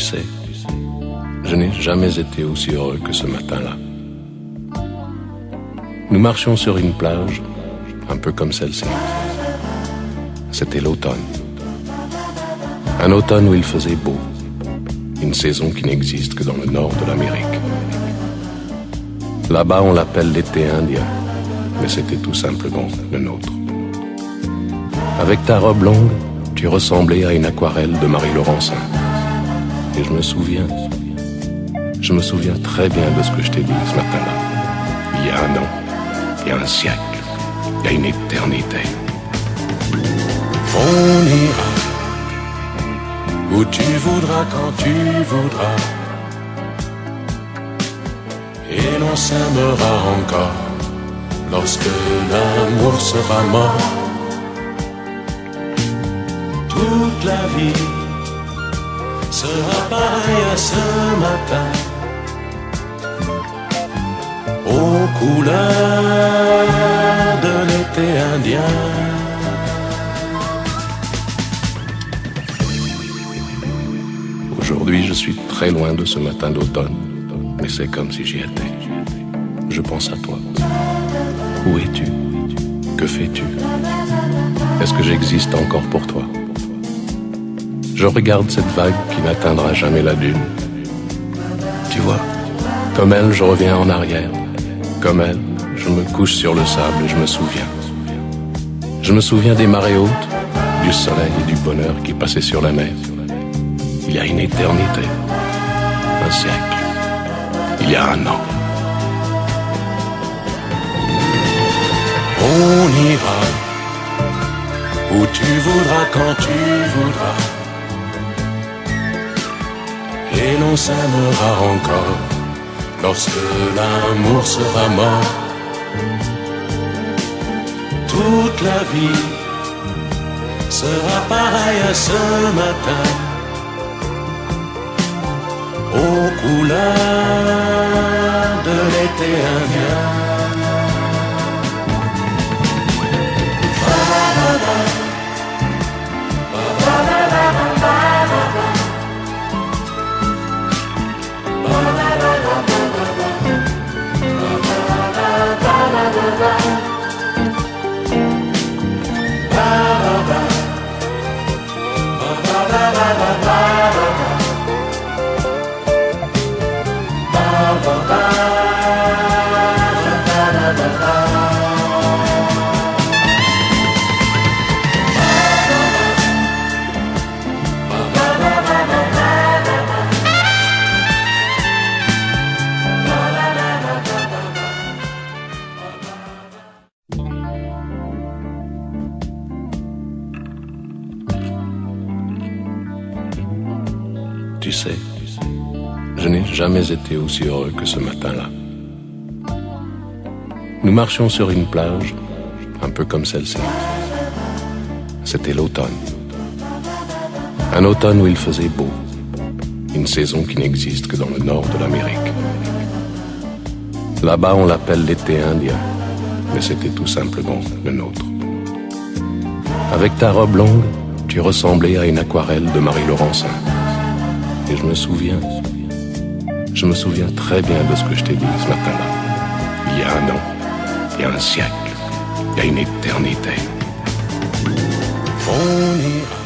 sais, je n'ai jamais été aussi heureux que ce matin-là. Nous marchions sur une plage, un peu comme celle-ci. C'était l'automne. Un automne où il faisait beau. Une saison qui n'existe que dans le nord de l'Amérique. Là-bas, on l'appelle l'été indien, mais c'était tout simplement le nôtre. Avec ta robe longue, tu ressemblais à une aquarelle de Marie Laurencin. Et je me souviens très bien de ce que je t'ai dit ce matin-là. Il y a un an, il y a un siècle, il y a une éternité. On ira où tu voudras, quand tu voudras, et l'on s'aimera encore lorsque l'amour sera mort. Toute la vie sera pareille à ce matin, aux couleurs de l'été indien. Aujourd'hui, je suis très loin de ce matin d'automne, mais c'est comme si j'y étais. Je pense à toi. Où es-tu? Que fais-tu? Est-ce que j'existe encore pour toi? Je regarde cette vague qui n'atteindra jamais la dune. Tu vois, comme elle, je reviens en arrière. Comme elle, je me couche sur le sable et je me souviens. Je me souviens des marées hautes, du soleil et du bonheur qui passaient sur la mer. Il y a une éternité, un siècle, il y a un an. On ira où tu voudras, quand tu voudras, et l'on s'aimera encore lorsque l'amour sera mort. Toute la vie sera pareille à ce matin, aux couleurs de l'été indien. Tu sais, je n'ai jamais été aussi heureux que ce matin-là. Nous marchions sur une plage, un peu comme celle-ci. C'était l'automne. Un automne où il faisait beau. Une saison qui n'existe que dans le nord de l'Amérique. Là-bas, on l'appelle l'été indien, mais c'était tout simplement le nôtre. Avec ta robe longue, tu ressemblais à une aquarelle de Marie Laurencin. Et je me souviens très bien de ce que je t'ai dit ce matin-là. Il y a un an, il y a un siècle, il y a une éternité. On ira